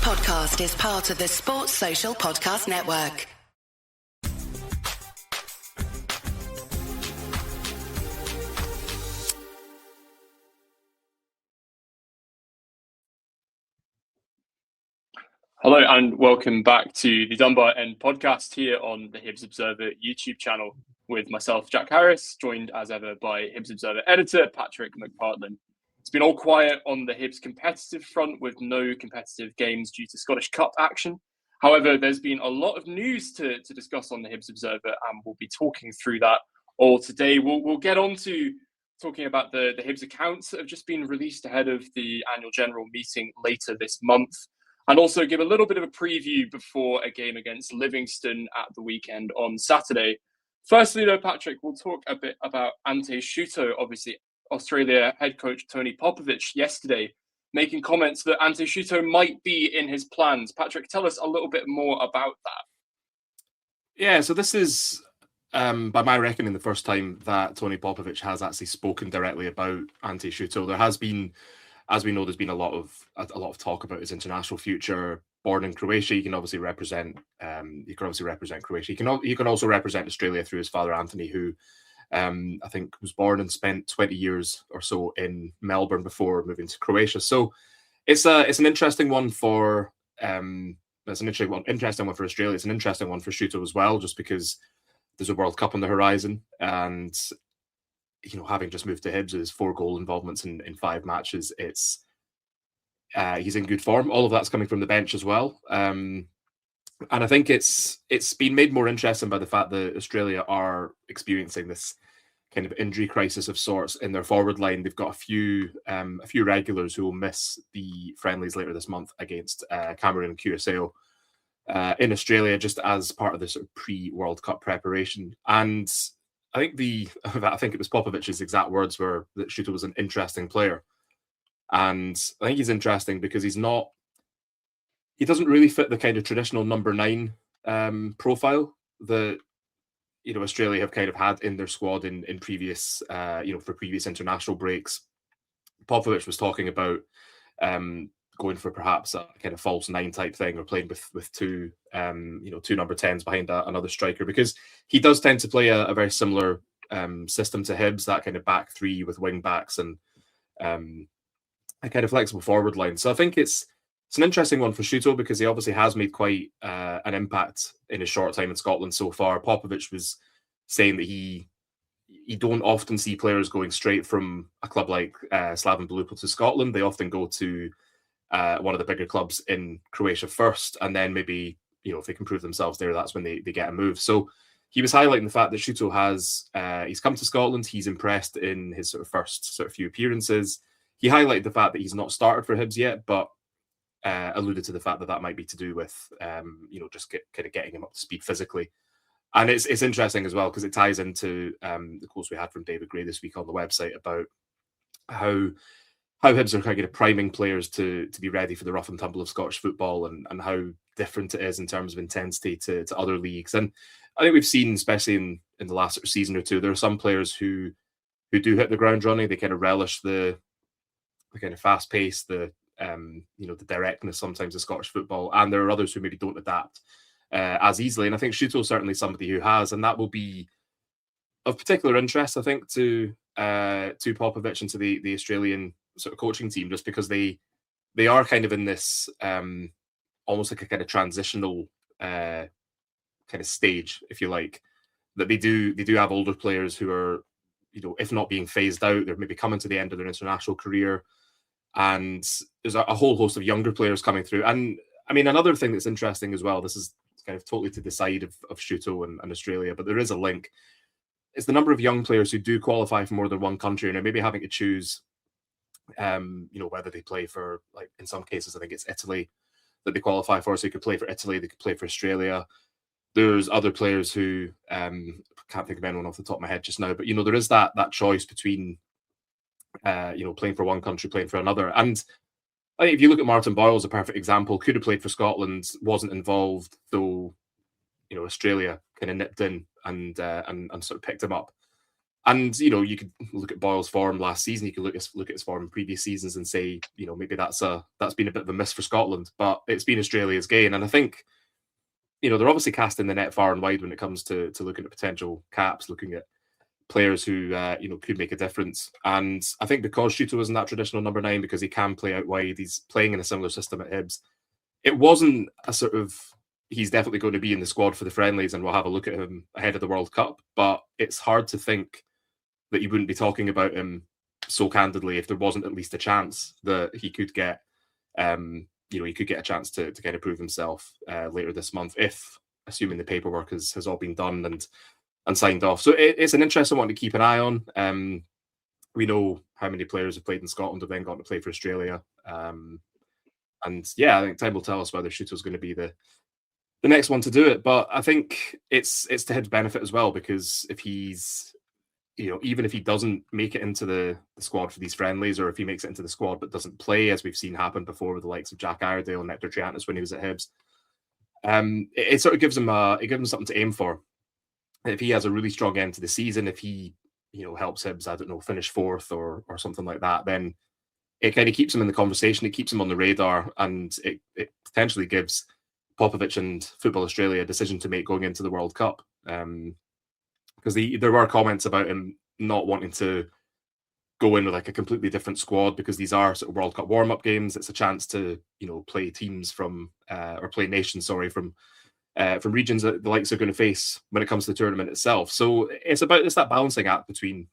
podcast is part of the Sports Social Podcast Network. Hello and welcome back to the Dunbar End podcast here on the Hibs Observer YouTube channel with myself, Jack Harris, joined as ever by Hibs Observer editor Patrick McPartlin. It's been all quiet on the Hibs competitive front with no competitive games due to Scottish Cup action. However, there's been a lot of news to discuss on the Hibs Observer and we'll be talking through that all today. We'll get on to talking about the Hibs accounts that have just been released ahead of the annual general meeting later this month. And also give a little bit of a preview before a game against Livingston at the weekend on Saturday. Firstly, though, Patrick, we'll talk a bit about Ante Suto, obviously Australia head coach Tony Popovic yesterday, making comments that Ante Suto might be in his plans. Patrick, tell us a little bit more about that. Yeah, so this is, by my reckoning, the first time that Tony Popovic has actually spoken directly about Ante Suto. There has been, as we know, there's been a lot of talk about his international future. Born in Croatia, he can obviously represent. Croatia. He can also represent Australia through his father Anthony, who I think was born and spent 20 years or so in Melbourne before moving to Croatia. So it's an interesting one for interesting one for Australia. It's an interesting one for Suto as well, just because there's a World Cup on the horizon and, you know, having just moved to Hibs, his 4 goal involvements in 5 matches, he's in good form. All of that's coming from the bench as well. And I think it's been made more interesting by the fact that Australia are experiencing this kind of injury crisis of sorts in their forward line. They've got a few regulars who will miss the friendlies later this month against Cameroon and Curaçao in Australia, just as part of the sort of pre-World Cup preparation. And I think it was Popovic's exact words were that Suto was an interesting player. And I think he's interesting because he doesn't really fit the kind of traditional number 9 profile that, you know, Australia have kind of had in their squad in previous, for previous international breaks. Popovic was talking about going for perhaps a kind of false 9 type thing, or playing with two number 10s behind another striker, because he does tend to play a very similar system to Hibs, that kind of back 3 with wing backs and a kind of flexible forward line. So I think it's an interesting one for Suto because he obviously has made quite an impact in his short time in Scotland so far. Popovic was saying that you don't often see players going straight from a club like Slaven Belupo to Scotland. They often go to one of the bigger clubs in Croatia first, and then maybe, you know, if they can prove themselves there, that's when they get a move. So he was highlighting the fact that Suto he's come to Scotland. He's impressed in his sort of first few appearances. He highlighted the fact that he's not started for Hibs yet, but alluded to the fact that might be to do with just getting him up to speed physically. And it's interesting as well because it ties into the quotes we had from David Gray this week on the website about how Hibs are kind of priming players to be ready for the rough and tumble of Scottish football, and how different it is in terms of intensity to other leagues. And I think we've seen, especially in the last sort of season or two, there are some players who do hit the ground running. They kind of relish the kind of fast pace, the directness sometimes of Scottish football, and there are others who maybe don't adapt as easily. And I think Suto is certainly somebody who has, and that will be of particular interest, I think, to Popovic and to the Australian sort of coaching team, just because they are kind of in this almost like a kind of transitional kind of stage, if you like, that they do have older players who are, you know, if not being phased out, they're maybe coming to the end of their international career. And there's a whole host of younger players coming through. And I mean, another thing that's interesting as well, this is kind of totally to the side of Suto and Australia, but there is a link. It's the number of young players who do qualify for more than one country and are maybe having to choose, whether they play for, like, in some cases, I think it's Italy that they qualify for. So you could play for Italy, they could play for Australia. There's other players who can't think of anyone off the top of my head just now, but, you know, there is that choice between playing for one country, playing for another. And I think if you look at Martin Boyle as a perfect example, could have played for Scotland, wasn't involved, though, you know, Australia kind of nipped in and sort of picked him up. And you could look at Boyle's form last season. You could look at his form in previous seasons and say, maybe that's been a bit of a miss for Scotland. But it's been Australia's gain, and I think they're obviously casting the net far and wide when it comes to looking at potential caps, looking at players who could make a difference. And I think because Suto isn't that traditional number 9, because he can play out wide, he's playing in a similar system at Hibs. It wasn't a sort of, he's definitely going to be in the squad for the friendlies and we'll have a look at him ahead of the World Cup. But it's hard to think that you wouldn't be talking about him so candidly if there wasn't at least a chance that he could get, he could get a chance to kind of prove himself later this month, if assuming the paperwork has all been done and signed off. So it's an interesting one to keep an eye on. We know how many players have played in Scotland have then gone to play for Australia. And yeah, I think time will tell us whether Shuto's going to be the next one to do it. But I think it's to Hibs' benefit as well, because if he's, even if he doesn't make it into the squad for these friendlies, or if he makes it into the squad but doesn't play, as we've seen happen before with the likes of Jack Iredale and Nectar Triantis when he was at Hibs, it sort of gives him something to aim for. If he has a really strong end to the season, if he helps Hibs, I don't know, finish 4th or something like that, then it kind of keeps him in the conversation, it keeps him on the radar, and it potentially gives Popovic and Football Australia a decision to make going into the World Cup. Because there were comments about him not wanting to go in with like a completely different squad, because these are sort of World Cup warm-up games. It's a chance to play teams from or play nations, from regions that the likes are going to face when it comes to the tournament itself. So it's that balancing act between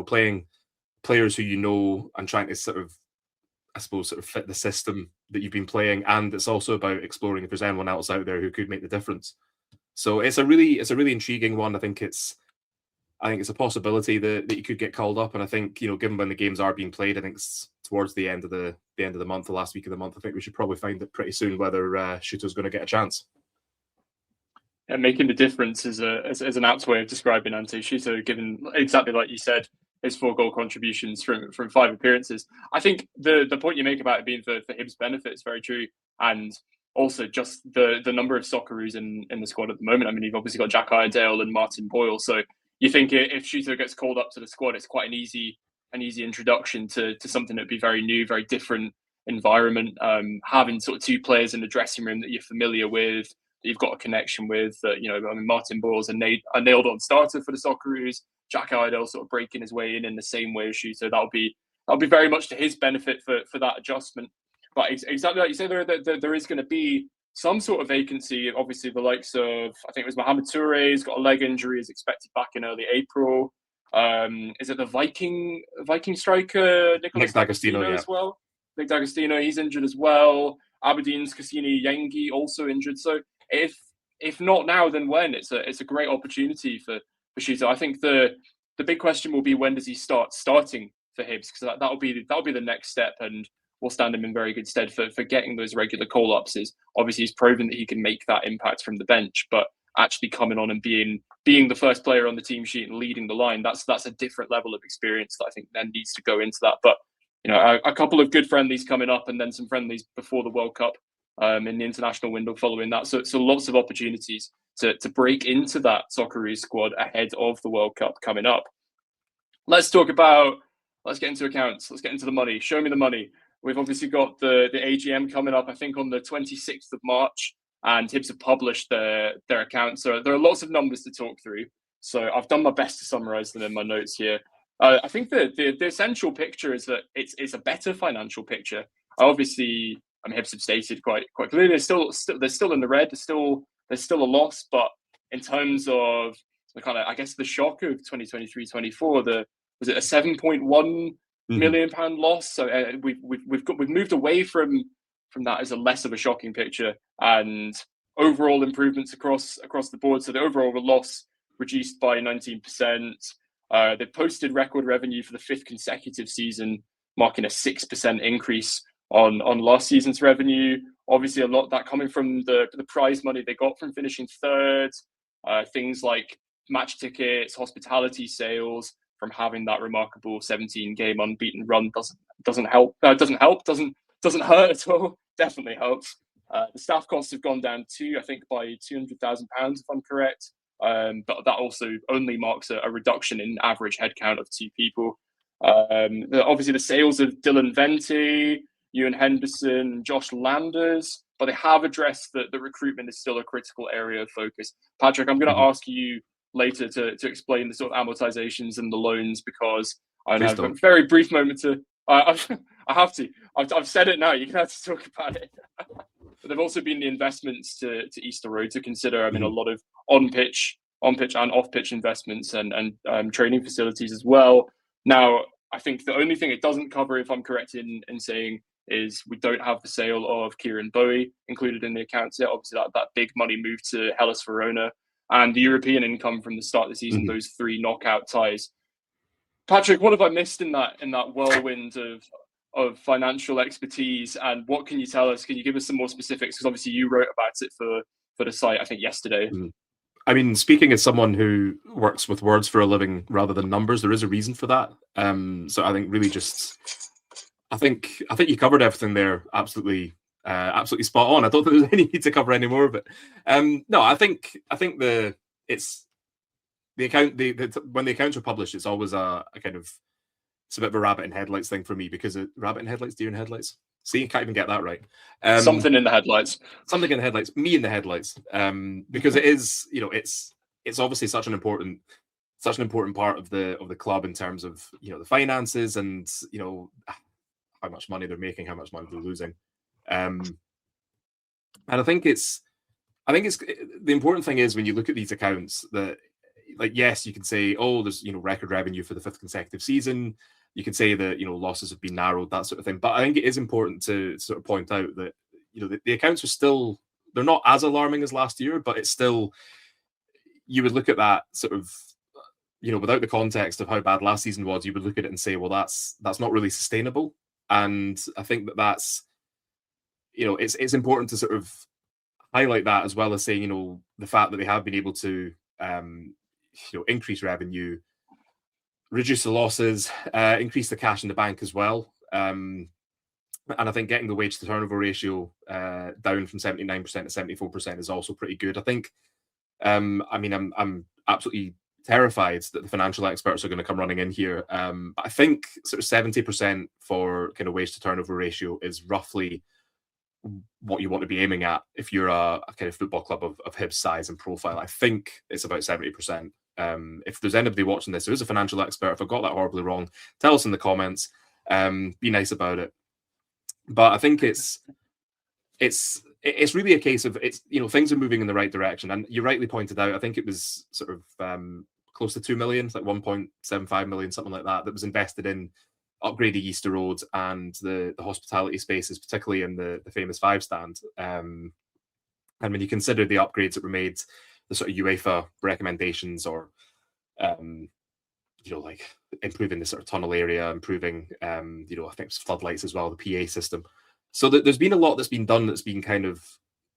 playing players who and trying to sort of fit the system that you've been playing, and it's also about exploring if there's anyone else out there who could make the difference. So it's a really intriguing one. I think it's a possibility that you could get called up, and I think given when the games are being played, I think it's towards the end of the month, the last week of the month. I think we should probably find it pretty soon whether Shuto's going to get a chance. And making the difference is an apt way of describing Ante Shuto, given exactly like you said, his 4 goal contributions from 5 appearances. I think the point you make about it being for Hibs' benefit is very true, and also just the number of Socceroos in the squad at the moment. I mean, you've obviously got Jack Iredale and Martin Boyle, so you think if Shuto gets called up to the squad, it's quite an easy introduction to something that would be very new, very different environment. Having sort of 2 players in the dressing room that you're familiar with, that you've got a connection with. Martin Boyle's a nailed-on starter for the Socceroos. Jack Iredale sort of breaking his way in the same way as Shuto. That'll be very much to his benefit for that adjustment. But exactly like you say, there is going to be some sort of vacancy. Obviously, the likes of, I think it was Mohamed Touré's got a leg injury, is expected back in early April. Is it the Viking striker Nick D'Agostino as well? Nick D'Agostino, he's injured as well. Aberdeen's Cassini Yengi also injured. So if not now, then when? It's a great opportunity for Shuto. I think the big question will be, when does he starting for Hibs? Because that'll be the next step, and will stand him in very good stead for getting those regular call-ups. Is obviously he's proven that he can make that impact from the bench, but actually coming on and being the first player on the team sheet and leading the line, that's a different level of experience that I think then needs to go into that. But a couple of good friendlies coming up, and then some friendlies before the World Cup in the international window following that. So lots of opportunities to break into that Socceroos squad ahead of the World Cup coming up. Let's get into accounts. Let's get into the money. Show me the money. We've obviously got the AGM coming up, I think, on the 26th of March, and Hibs have published their accounts. So there are lots of numbers to talk through. So I've done my best to summarise them in my notes here. I think the essential picture is that it's a better financial picture. Obviously, Hibs have stated quite clearly they're still in the red. There's still a loss, but in terms of the kind of, I guess, the shock of 2023-24, was it a 7.1 million pound loss? So we've moved away from that as a less of a shocking picture, and overall improvements across the board. So the overall loss reduced by 19%. They posted record revenue for the 5th consecutive season, marking a 6% increase on last season's revenue. Obviously, a lot of that coming from the prize money they got from finishing 3rd. Things like match tickets, hospitality sales from having that remarkable 17-game unbeaten run doesn't hurt at all. Definitely helps. The staff costs have gone down too, I think, by £200,000 if I'm correct. but that also only marks a reduction in average headcount of 2 people. Obviously, the sales of Dylan Vente, Ewan Henderson, Josh Landers, but they have addressed that the recruitment is still a critical area of focus. Patrick, I'm going to ask you later to explain the sort of amortizations and the loans, because I have a very brief moment to. I have to. I've said it now. You're going to have to talk about it. But there've also been the investments to Easter Road to consider. I mean, a lot of on-pitch and off-pitch investments and training facilities as well. Now, I think the only thing it doesn't cover, if I'm correct in saying, is we don't have the sale of Kieran Bowie included in the accounts yet. Obviously, that big money moved to Hellas Verona, and the European income from the start of the season, those 3 knockout ties. Patrick, what have I missed in that whirlwind of financial expertise, and what can you tell us? Can you give us some more specifics? Because obviously you wrote about it for the site, I think, yesterday. I mean, speaking as someone who works with words for a living rather than numbers, there is a reason for that. So I think really I think you covered everything there absolutely spot on. I don't think there's any need to cover any more of it. No, I think the account when the accounts are published, it's always a kind of, it's a bit of a rabbit in headlights thing for me, because rabbit in headlights, deer in headlights. See, you can't even get that right. Something in the headlights. Something in the headlights. Me in the headlights. Because it is, it's obviously such an important part of the club in terms of, the finances and, how much money they're making, how much money they're losing. And I think it's the important thing is, when you look at these accounts, that, like, yes, you can say, oh, there's, record revenue for the 5th consecutive season. You can say that, losses have been narrowed, that sort of thing. But I think it is important to sort of point out that, the accounts are still, they're not as alarming as last year, but it's still, you would look at that sort of, without the context of how bad last season was, you would look at it and say, well, that's not really sustainable. And I think that's, it's important to sort of highlight that, as well as saying, the fact that they have been able to, increase revenue, reduce the losses, increase the cash in the bank as well. And I think getting the wage to turnover ratio down from 79% to 74% is also pretty good. I think, I'm absolutely terrified that the financial experts are going to come running in here. But I think sort of 70% for kind of wage to turnover ratio is roughly what you want to be aiming at if you're a kind of football club of Hibs size and profile. I think it's about 70%. If there's anybody watching this who is a financial expert, if I got that horribly wrong, tell us in the comments. Be nice about it. But I think it's really a case of, things are moving in the right direction. And you rightly pointed out, I think it was sort of close to 2 million, like 1.75 million, something like that was invested in upgrading Easter Road and the hospitality spaces, particularly in the famous 5 stand. And when you consider the upgrades that were made, the sort of UEFA recommendations, or like improving the sort of tunnel area, improving I think it's floodlights as well, the PA system. So there's been a lot that's been done that's been kind of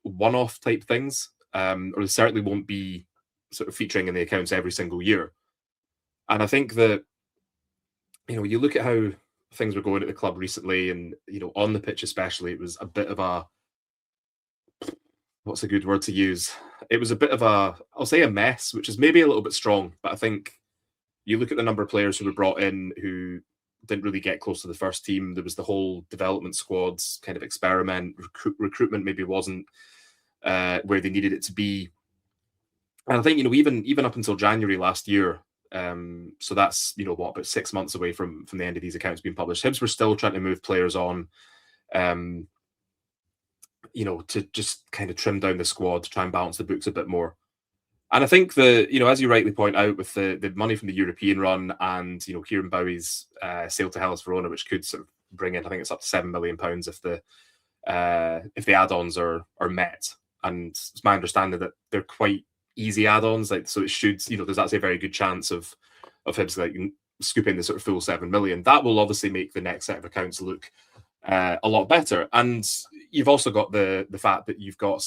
one-off type things, or they certainly won't be sort of featuring in the accounts every single year. And I think that, you look at how things were going at the club recently, and, on the pitch especially, it was a bit of a, what's a good word to use? It was a bit of I'll say a mess, which is maybe a little bit strong, but I think you look at the number of players who were brought in who didn't really get close to the first team. There was the whole development squads kind of experiment. Recruitment maybe wasn't where they needed it to be. And I think, even up until January last year, so that's, about 6 months away from the end of these accounts being published, Hibs were still trying to move players on, to just kind of trim down the squad, to try and balance the books a bit more. And I think as you rightly point out, with the money from the European run and, Kieran Bowie's sale to Hellas Verona, which could sort of bring in, I think it's up to £7 million if the add-ons are met. And it's my understanding that they're quite easy add-ons, so it should, there's actually a very good chance of Hibs like scooping the sort of full 7 million. That will obviously make the next set of accounts look a lot better. And you've also got the fact that you've got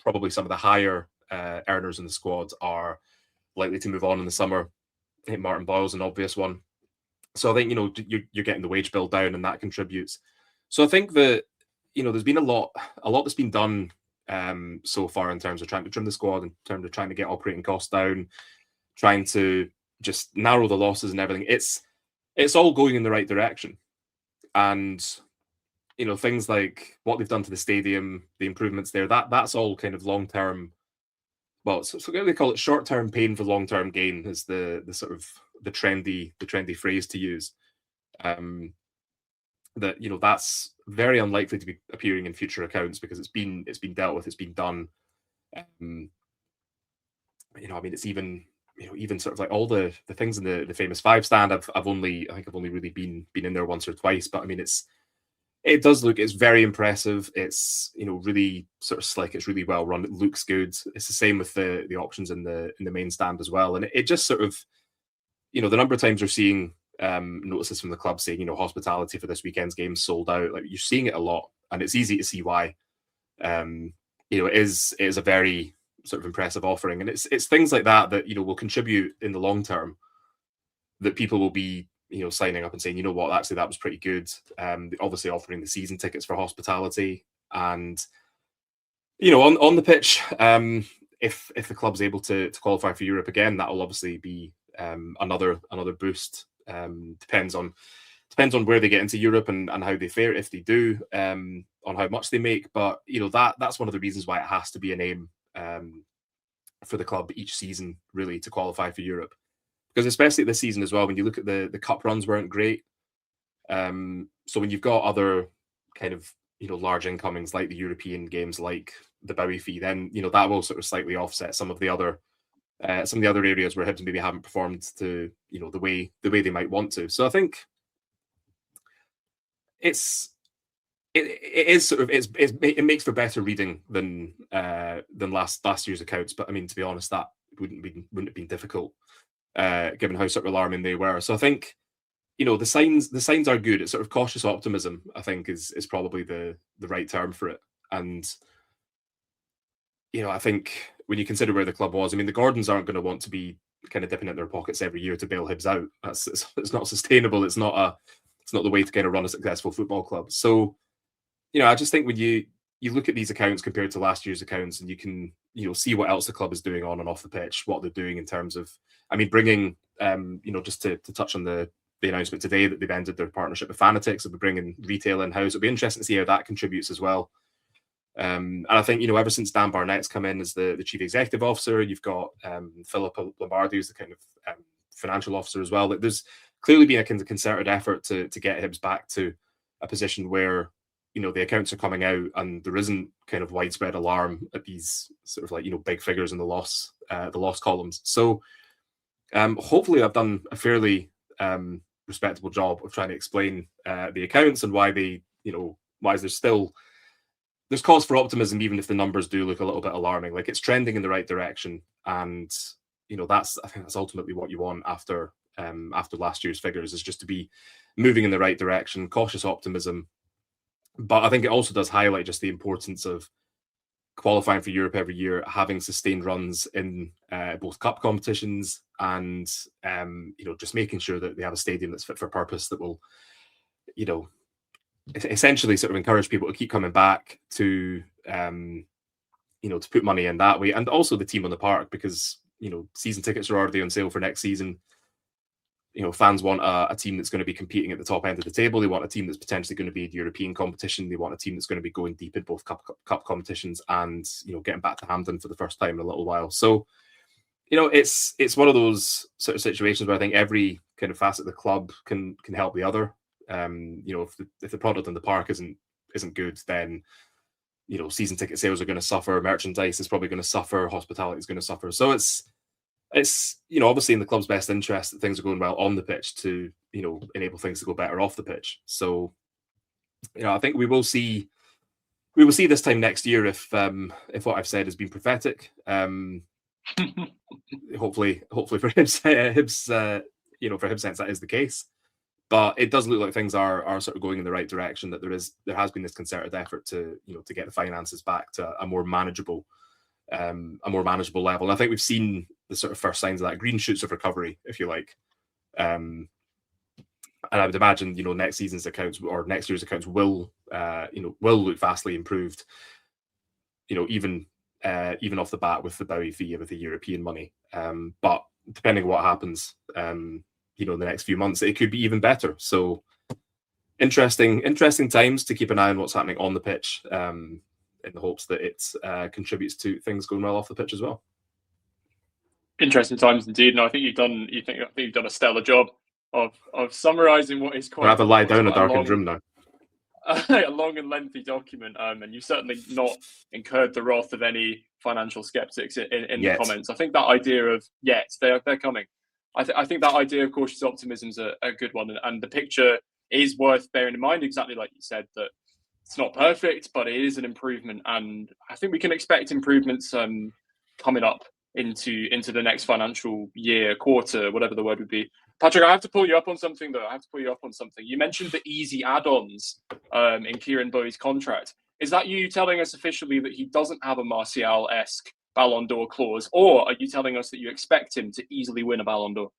probably some of the higher earners in the squad are likely to move on in the summer. I think Martin Boyle's an obvious one. So I think, you're getting the wage bill down, and that contributes. So I think that, there's been a lot that's been done so far in terms of trying to trim the squad, in terms of trying to get operating costs down, trying to just narrow the losses and everything. It's all going in the right direction. And, things like what they've done to the stadium, the improvements there, that's all kind of long-term. Well, so they call it short-term pain for long-term gain is the sort of the trendy phrase to use. That's very unlikely to be appearing in future accounts because it's been dealt with, it's been done. It's even sort of like all the things in the famous five stand. I've only really been in there once or twice, but I mean it's very impressive. It's really sort of slick. It's really well run. It looks good. It's the same with the options in the main stand as well. And it just sort of the number of times you're seeing notices from the club saying hospitality for this weekend's game sold out. Like you're seeing it a lot, and it's easy to see why. It is a very sort of impressive offering, and it's things like that will contribute in the long term. That people will be signing up and saying, what, actually that was pretty good. Obviously offering the season tickets for hospitality, and on the pitch, if the club's able to qualify for Europe again, that will obviously be another boost. Depends on where they get into Europe and how they fare if they do, on how much they make. But that's one of the reasons why it has to be an aim for the club each season, really, to qualify for Europe. Because especially this season as well, when you look at the cup runs weren't great. So when you've got other kind of large incomings like the European games, like the Bowie fee, then that will sort of slightly offset some of the other areas where Hibs maybe haven't performed to the way they might want to. So I think it makes for better reading than last year's accounts. But I mean, to be honest, that wouldn't have been difficult. Given how sort of alarming they were. So I think, the signs are good. It's sort of cautious optimism, I think, is probably the right term for it. And, I think when you consider where the club was, I mean, the Gordons aren't going to want to be kind of dipping in their pockets every year to bail Hibs out. It's not sustainable. It's not the way to kind of run a successful football club. So, I just think when you look at these accounts compared to last year's accounts, and you can, see what else the club is doing on and off the pitch, what they're doing in terms of, I mean, bringing, just to touch on the announcement today that they've ended their partnership with Fanatics, they'll be bringing retail in-house. It'll be interesting to see how that contributes as well. And I think, ever since Dan Barnett's come in as the chief executive officer, you've got Philip Lombardi, who's the kind of financial officer as well. There's clearly been a kind of concerted effort to get Hibs back to a position where the accounts are coming out and there isn't kind of widespread alarm at these sort of like big figures in the loss columns. So hopefully I've done a fairly respectable job of trying to explain the accounts and why they why there's cause for optimism, even if the numbers do look a little bit alarming. Like, it's trending in the right direction, and I think that's ultimately what you want after last year's figures, is just to be moving in the right direction, cautious optimism. But I think it also does highlight just the importance of qualifying for Europe every year, having sustained runs in both cup competitions, and just making sure that they have a stadium that's fit for purpose, that will essentially sort of encourage people to keep coming back, to to put money in that way, and also the team on the park, because season tickets are already on sale for next season. Fans want a team that's going to be competing at the top end of the table. They want a team that's potentially going to be in European competition. They want a team that's going to be going deep in both cup competitions and, getting back to Hampden for the first time in a little while. So, it's one of those sort of situations where I think every kind of facet of the club can help the other. If the product in the park isn't good, then, season ticket sales are going to suffer. Merchandise is probably going to suffer. Hospitality is going to suffer. So it's obviously in the club's best interest that things are going well on the pitch to enable things to go better off the pitch. So I think we will see this time next year if what I've said has been prophetic. Hopefully for Hibs for Hibs sense that is the case. But it does look like things are sort of going in the right direction, that there has been this concerted effort to get the finances back to a more manageable level. And I think we've seen the sort of first signs of that, green shoots of recovery, if you like. And I would imagine, next season's accounts or next year's accounts will look vastly improved. even off the bat with the Bowie fee with the European money. But depending on what happens, in the next few months, it could be even better. So interesting times to keep an eye on what's happening on the pitch, in the hopes that it contributes to things going well off the pitch as well. Interesting times indeed, and I think you've done a stellar job of summarising what is quite. I have to lie down in a darkened room now. A long and lengthy document, and you've certainly not incurred the wrath of any financial skeptics in the comments. I think that idea of they're coming. I think that idea of cautious optimism is a good one, and the picture is worth bearing in mind. Exactly like you said, that it's not perfect, but it is an improvement, and I think we can expect improvements coming up into the next financial year, quarter, whatever the word would be. Patrick, I have to pull you up on something, though. You mentioned the easy add-ons in Kieran Bowie's contract. Is that you telling us officially that he doesn't have a Martial-esque Ballon d'Or clause, or are you telling us that you expect him to easily win a Ballon d'Or?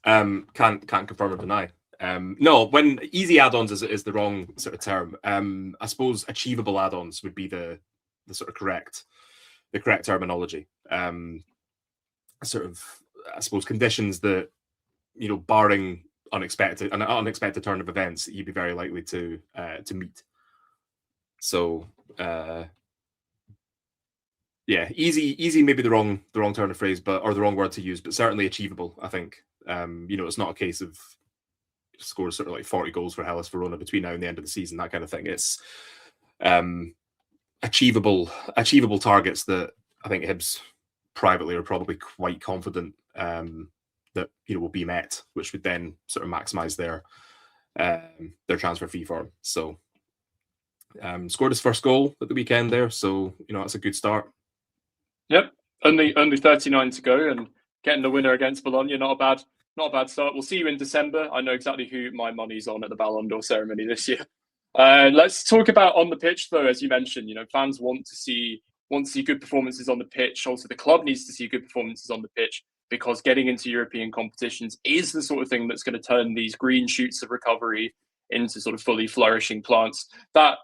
Can't confirm or deny. No, when easy add-ons is the wrong sort of term. I suppose achievable add-ons would be the sort of correct terminology. Sort of, I suppose, conditions that, barring an unexpected turn of events, you'd be very likely to meet. So, easy maybe the wrong turn of phrase, or the wrong word to use, but certainly achievable. I think. It's not a case of score sort of like 40 goals for Hellas Verona between now and the end of the season, that kind of thing. It's achievable targets that I think Hibs privately are probably quite confident that will be met, which would then sort of maximise their transfer fee for him. So scored his first goal at the weekend there, so that's a good start. Yep, only 39 to go, and getting the winner against Bologna, not a bad start. We'll see you in December. I know exactly who my money's on at the Ballon d'Or ceremony this year. Let's talk about on the pitch, though. As you mentioned, fans want to see good performances on the pitch. Also, the club needs to see good performances on the pitch, because getting into European competitions is the sort of thing that's going to turn these green shoots of recovery into sort of fully flourishing plants. That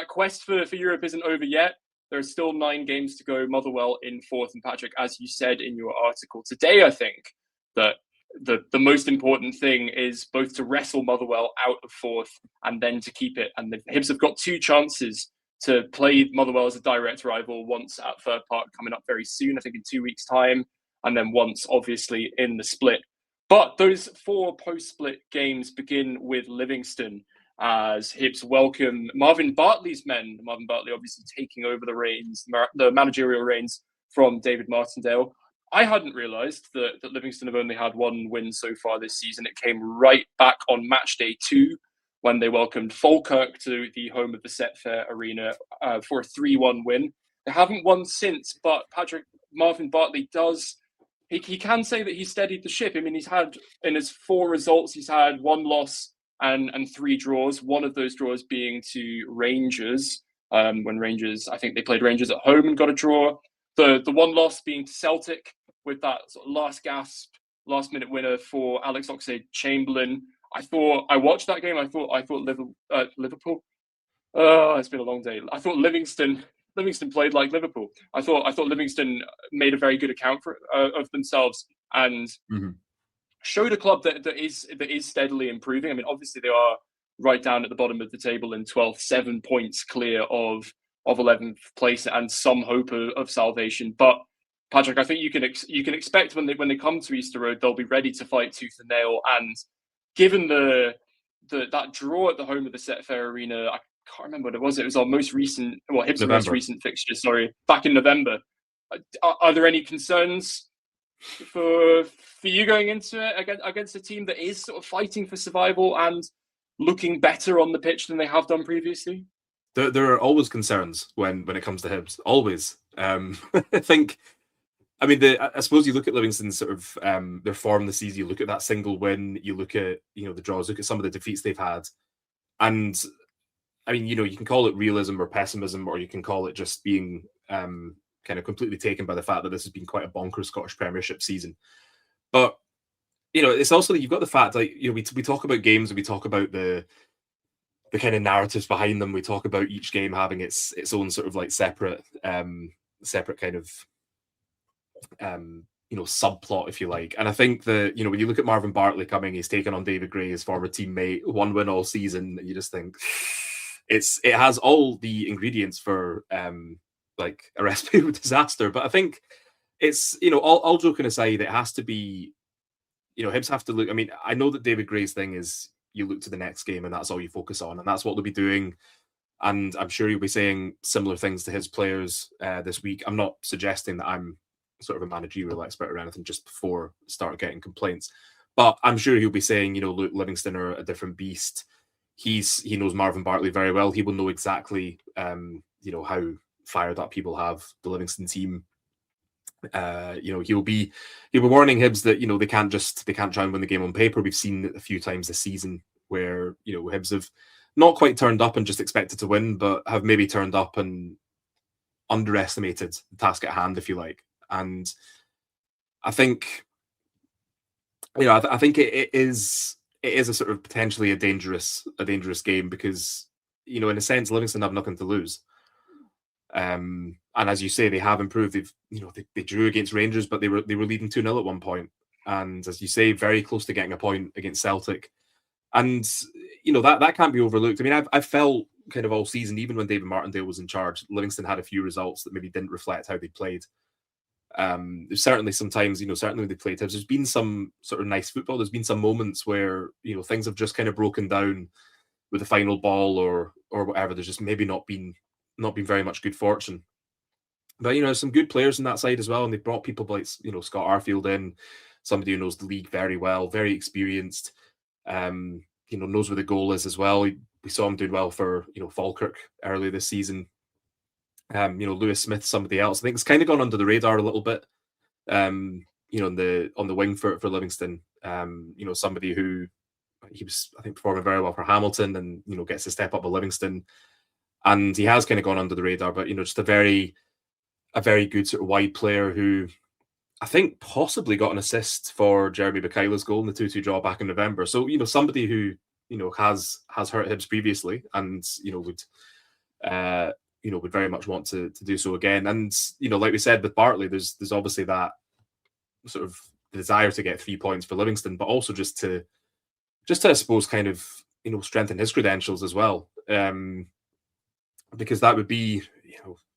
quest for Europe isn't over yet. There are still 9 games to go. Motherwell in 4th, and Patrick, as you said in your article today, I think that the most important thing is both to wrestle Motherwell out of 4th and then to keep it. And the Hibs have got 2 chances to play Motherwell as a direct rival, once at Fir Park coming up very soon, I think in 2 weeks' time, and then once, obviously, in the split. But those 4 post-split games begin with Livingston as Hibs welcome Marvin Bartley's men. Marvin Bartley obviously taking over the managerial reins from David Martindale. I hadn't realised that Livingston have only had 1 win so far this season. It came right back on match day 2 when they welcomed Falkirk to the home of the Setfair Arena for a 3-1 win. They haven't won since, but Patrick, Marvin Bartley he can say that he steadied the ship. I mean, he's had, in his 4 results, he's had 1 loss and 3 draws. One of those draws being to Rangers, when Rangers, I think they played Rangers at home and got a draw. The 1 loss being to Celtic, with that sort of last minute winner for Alex Oxlade-Chamberlain. I watched that game. I thought Liverpool. Oh, it's been a long day. I thought Livingston played like Liverpool. I thought Livingston made a very good account of themselves and showed a club that is steadily improving. I mean, obviously they are right down at the bottom of the table in 12th, 7 points clear of 11th place and some hope of salvation. But Patrick, I think you can expect when they come to Easter Road, they'll be ready to fight tooth and nail. And given that draw at the home of the Setfair Arena, I can't remember what it was. It was our most recent, Hibs' most recent fixture. Sorry, back in November. Are there any concerns for you going into it against a team that is sort of fighting for survival and looking better on the pitch than they have done previously? There are always concerns when it comes to Hibs. Always. I suppose you look at Livingston's sort of their form this season. You look at that single win. You look at the draws. Look at some of the defeats they've had, and I mean, you can call it realism or pessimism, or you can call it just being kind of completely taken by the fact that this has been quite a bonkers Scottish Premiership season. But it's also you've got the fact we talk about games and we talk about the the kind of narratives behind them. We talk about each game having its own sort of like separate kind of subplot, if you like. And I think that, when you look at Marvin Bartley coming, he's taken on David Gray, his former teammate, one win all season, and you just think it has all the ingredients for like a recipe for disaster. But I think it's, all joking aside, it has to be, Hibs have to look. I mean, I know that David Gray's thing is you look to the next game and that's all you focus on, and that's what they'll be doing. And I'm sure you'll be saying similar things to his players this week. I'm not suggesting that I'm sort of a managerial expert or anything just before start getting complaints, but I'm sure he'll be saying, look, Livingston are a different beast. He knows Marvin Bartley very well. He will know exactly, how fired up people have the Livingston team. He'll be warning Hibs that they can't try and win the game on paper. We've seen it a few times this season where Hibs have not quite turned up and just expected to win, but have maybe turned up and underestimated the task at hand, if you like. And I think, I think it is a sort of potentially a dangerous game because, in a sense, Livingston have nothing to lose. And as you say, they have improved. They drew against Rangers, but they were leading 2-0 at one point. And as you say, very close to getting a point against Celtic. And, that can't be overlooked. I mean, I've felt kind of all season, even when David Martindale was in charge, Livingston had a few results that maybe didn't reflect how they played. There's certainly sometimes, certainly when they played Hibs, there's been some sort of nice football. There's been some moments where, things have just kind of broken down with the final ball or whatever. There's just maybe not been very much good fortune. But, there's some good players on that side as well. And they brought people like, Scott Arfield in, somebody who knows the league very well, very experienced, knows where the goal is as well. We saw him doing well for, Falkirk early this season. Lewis Smith, somebody else. I think it's kind of gone under the radar a little bit, on the wing for Livingston. Somebody who he was, I think, performing very well for Hamilton and, gets to step up with Livingston. And he has kind of gone under the radar, but, just a very good sort of wide player who I think possibly got an assist for Jeremy Bakaila's goal in the 2-2 draw back in November. So, somebody who, has hurt Hibs previously and, would very much want to do so again. And, like we said with Bartley, there's obviously that sort of desire to get 3 points for Livingston, but also just to I suppose kind of, strengthen his credentials as well. Because that would be,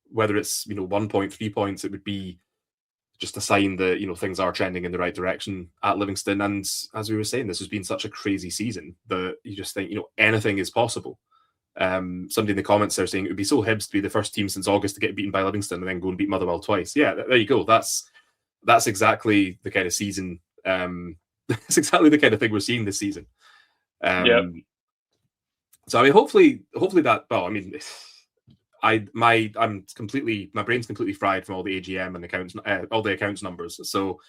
whether it's, 1 point, 3 points, it would be just a sign that, things are trending in the right direction at Livingston. And as we were saying, this has been such a crazy season that you just think, anything is possible. Somebody in the comments are saying it would be so Hibs to be the first team since August to get beaten by Livingston and then go and beat Motherwell twice. Yeah, there you go. That's exactly the kind of season. That's exactly the kind of thing we're seeing this season. So I mean, hopefully that. Well, I mean, my brain's completely fried from all the AGM and accounts, all the accounts numbers. So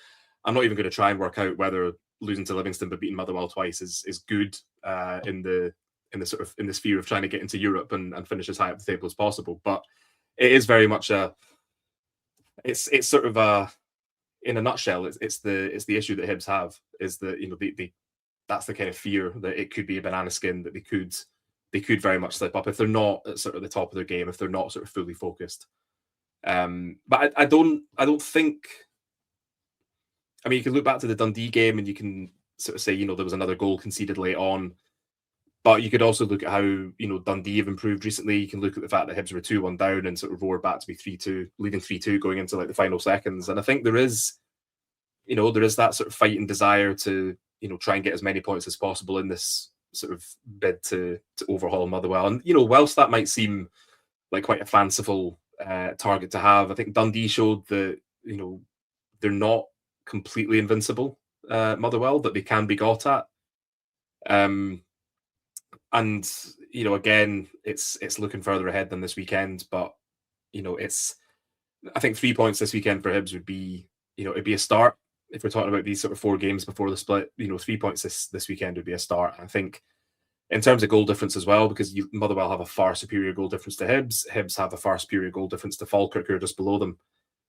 I'm not even going to try and work out whether losing to Livingston but beating Motherwell twice is good in the sphere of trying to get into Europe and finish as high up the table as possible. But it is very much it's sort of in a nutshell, it's the issue that Hibs have is that that's the kind of fear that it could be a banana skin, that they could very much slip up if they're not at sort of the top of their game, if they're not sort of fully focused. But I don't think. I mean, you can look back to the Dundee game and you can sort of say, there was another goal conceded late on. But you could also look at how, Dundee have improved recently. You can look at the fact that Hibs were 2-1 down and sort of roared back to be 3-2, leading 3-2 going into like the final seconds. And I think there is that sort of fight and desire to, try and get as many points as possible in this sort of bid to overhaul Motherwell. And, whilst that might seem like quite a fanciful target to have, I think Dundee showed that, they're not completely invincible, Motherwell, that they can be got at. And, again, it's looking further ahead than this weekend, but, I think 3 points this weekend for Hibs would be, it'd be a start. If we're talking about these sort of 4 games before the split, 3 points this weekend would be a start. I think in terms of goal difference as well, because Motherwell have a far superior goal difference to Hibs. Hibs have a far superior goal difference to Falkirk, who are just below them.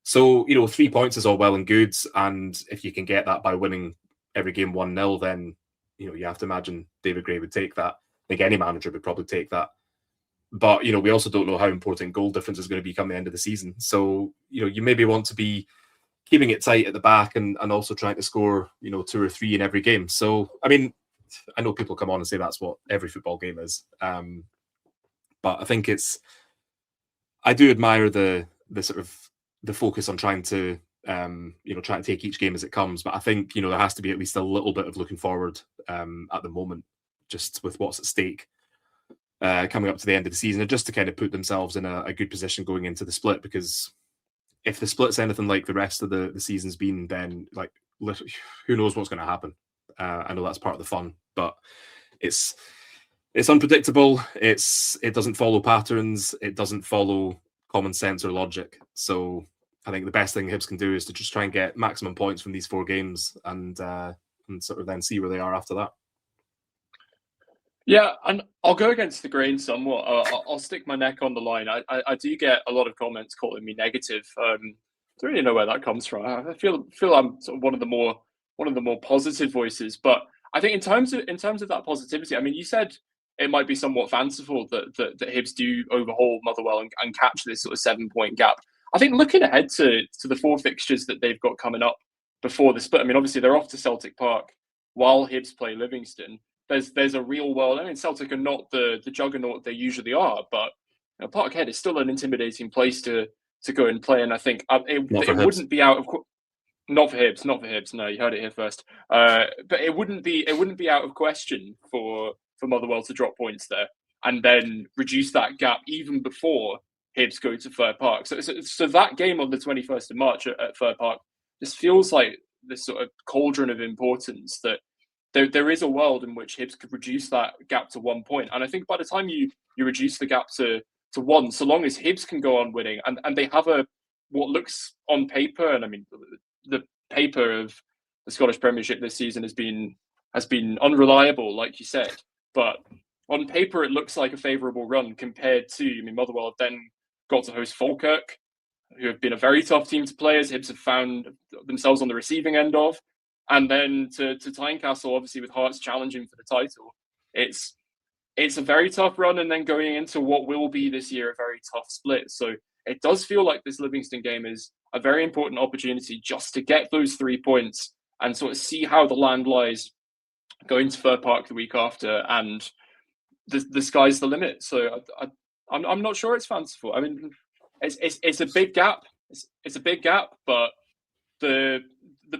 So, 3 points is all well and good. And if you can get that by winning every game 1-0, then, you have to imagine David Gray would take that. think any manager would probably take that. But, we also don't know how important goal difference is going to be come the end of the season. So, you maybe want to be keeping it tight at the back and also trying to score, 2 or 3 in every game. So, I mean, I know people come on and say that's what every football game is. But I think I do admire the sort of the focus on trying to, try to take each game as it comes. But I think, there has to be at least a little bit of looking forward at the moment, just with what's at stake coming up to the end of the season, and just to kind of put themselves in a good position going into the split. Because if the split's anything like the rest of the season's been, then who knows what's going to happen. I know that's part of the fun, but it's unpredictable. It doesn't follow patterns. It doesn't follow common sense or logic. So I think the best thing Hibs can do is to just try and get maximum points from these 4 games and sort of then see where they are after that. Yeah, and I'll go against the grain somewhat. I'll stick my neck on the line. I do get a lot of comments calling me negative. Don't really know where that comes from. I feel I'm sort of one of the more positive voices. But I think in terms of that positivity, I mean, you said it might be somewhat fanciful that Hibs do overhaul Motherwell and catch this sort of 7-point gap. I think looking ahead to the 4 fixtures that they've got coming up before the split, I mean, obviously they're off to Celtic Park while Hibs play Livingston. There's a real world. I mean, Celtic are not the juggernaut they usually are, but Parkhead is still an intimidating place to go and play. And I think it wouldn't be out of not for Hibs. No, you heard it here first. But it wouldn't be out of question for Motherwell to drop points there and then reduce that gap even before Hibs go to Fir Park. So that game on the 21st of March at Fir Park just feels like this sort of cauldron of importance that there is a world in which Hibs could reduce that gap to 1 point. And I think by the time you reduce the gap to 1, so long as Hibs can go on winning and they have what looks on paper, and I mean the paper of the Scottish Premiership this season has been unreliable, like you said. But on paper, it looks like a favourable run compared to, I mean, Motherwell have then got to host Falkirk, who have been a very tough team to play, as Hibs have found themselves on the receiving end of. And then to Tynecastle, obviously with Hearts challenging for the title. It's a very tough run, and then going into what will be this year a very tough split. So it does feel like this Livingston game is a very important opportunity just to get those 3 points and sort of see how the land lies going to Fir Park the week after, and the sky's the limit. So I'm not sure it's fanciful. I mean, it's a big gap. It's a big gap, but the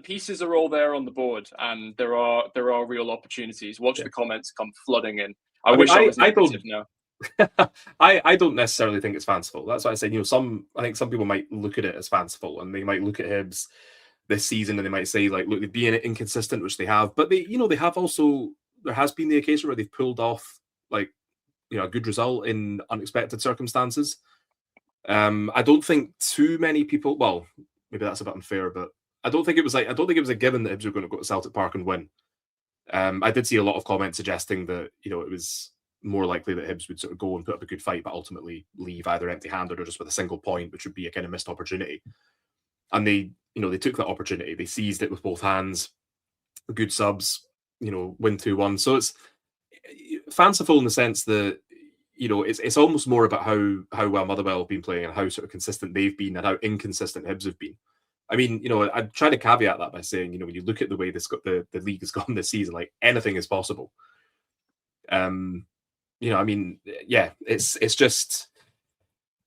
pieces are all there on the board, and there are real opportunities. Watch the comments come flooding in. I wish I was negative now. I don't necessarily think it's fanciful. That's why I said, I think some people might look at it as fanciful, and they might look at Hibs this season and they might say, like, look, they've been inconsistent, which they have, but they have also, there has been the occasion where they've pulled off a good result in unexpected circumstances. I don't think too many people, well, maybe that's a bit unfair, but I don't think it was a given that Hibs were going to go to Celtic Park and win. I did see a lot of comments suggesting that, it was more likely that Hibs would sort of go and put up a good fight, but ultimately leave either empty-handed or just with a single point, which would be a kind of missed opportunity. And they took that opportunity. They seized it with both hands. Good subs, win 2-1. So it's fanciful in the sense that, it's almost more about how well Motherwell have been playing and how sort of consistent they've been and how inconsistent Hibs have been. I mean, I'd try to caveat that by saying, when you look at the way the league has gone this season, like, anything is possible. I mean, yeah, it's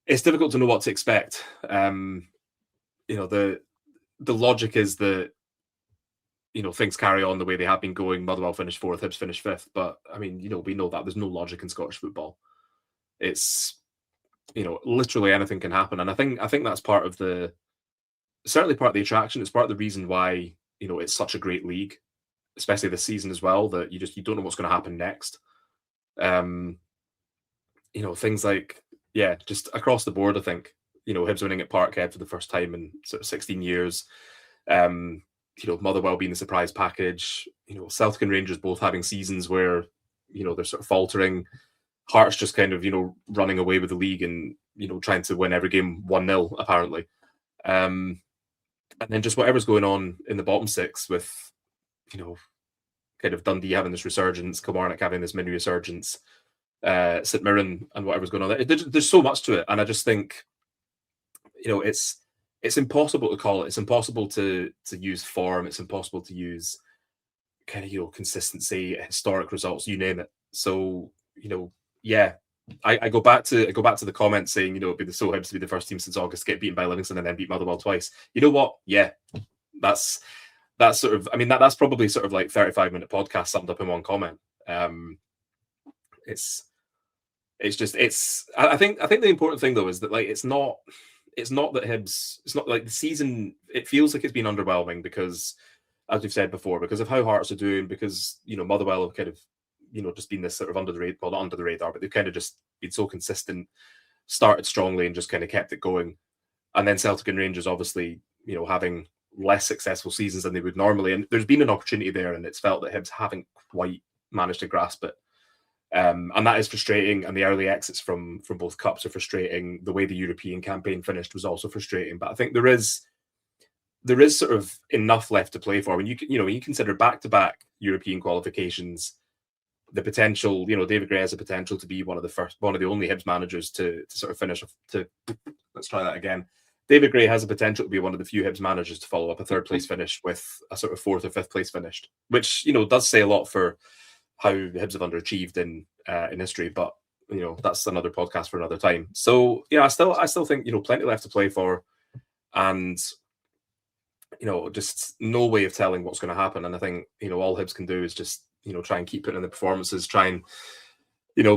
difficult to know what to expect. The logic is that, things carry on the way they have been going. Motherwell finished 4th, Hibs finished 5th. But I mean, we know that there's no logic in Scottish football. It's, literally anything can happen. And I think that's certainly part of the attraction. It's part of the reason why, it's such a great league, especially this season as well, that you don't know what's going to happen next. Things like, just across the board, I think, Hibs winning at Parkhead for the first time in sort of 16 years. Motherwell being the surprise package. Celtic and Rangers both having seasons where, they're sort of faltering. Hearts just kind of, running away with the league and, trying to win every game 1-0, apparently. And then just whatever's going on in the bottom 6 with, kind of Dundee having this resurgence, Kilmarnock having this mini resurgence, St Mirren and whatever's going on there. There's so much to it, and I just think, it's impossible to call it. It's impossible to use form. It's impossible to use kind of consistency, historic results, you name it. So yeah. I go back to the comments saying, it'd be the Hibs to be the first team since August to get beaten by Livingston and then beat Motherwell twice. You know what? Yeah, that's sort of. I mean, that's probably sort of like 35-minute podcast summed up in one comment. It's just. I think the important thing though is that like it's not that Hibs. It's not like the season. It feels like it's been underwhelming because, as we've said before, because of how Hearts are doing, because Motherwell have kind of just been this sort of under the radar, well, not under the radar, but they've kind of just been so consistent, started strongly and just kind of kept it going. And then Celtic and Rangers, obviously, having less successful seasons than they would normally. And there's been an opportunity there, and it's felt that Hibs haven't quite managed to grasp it. And that is frustrating. And the early exits from both cups are frustrating. The way the European campaign finished was also frustrating. But I think there is sort of enough left to play for. When you consider back-to-back European qualifications, the potential, David Gray has the potential to be one of the only Hibs managers to sort of finish. Let's try that again. David Gray has the potential to be one of the few Hibs managers to follow up a third place finish with a sort of fourth or fifth place finished, which does say a lot for how the Hibs have underachieved in history. But that's another podcast for another time. So yeah, I still think plenty left to play for, and just no way of telling what's going to happen. And I think all Hibs can do is just try and keep putting in the performances, try and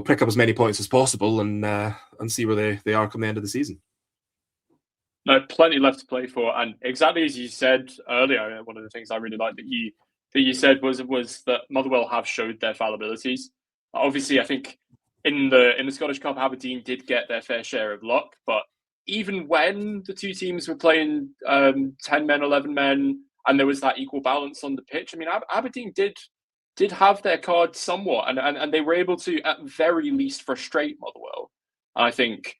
pick up as many points as possible, and see where they are come the end of the season. No, plenty left to play for, and exactly as you said earlier, one of the things I really liked that you said was that Motherwell have showed their fallibilities. Obviously, I think in the Scottish Cup, Aberdeen did get their fair share of luck, but even when the two teams were playing 10 men, 11 men, and there was that equal balance on the pitch, I mean, Aberdeen did have their card somewhat, and they were able to, at very least, frustrate Motherwell. I think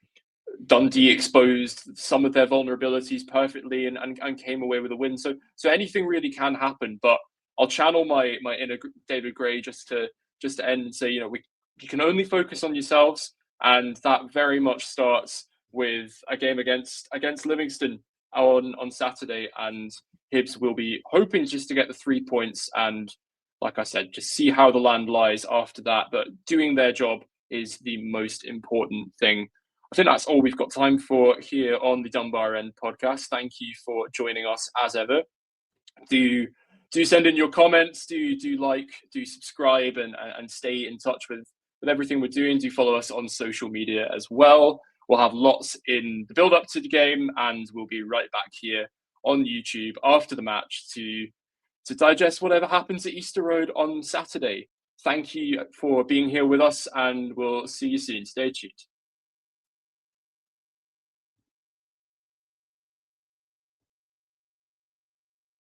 Dundee exposed some of their vulnerabilities perfectly and came away with a win. So anything really can happen. But I'll channel my inner David Gray just to end and say, you can only focus on yourselves, and that very much starts with a game against Livingston on Saturday, and Hibs will be hoping just to get the 3 points and, like I said, just see how the land lies after that. But doing their job is the most important thing. I think that's all we've got time for here on the Dunbar End podcast. Thank you for joining us as ever. Do send in your comments. Do like, do subscribe, and stay in touch with everything we're doing. Do follow us on social media as well. We'll have lots in the build up to the game, and we'll be right back here on YouTube after the match to digest whatever happens at Easter Road on Saturday. Thank you for being here with us, and we'll see you soon. Stay tuned.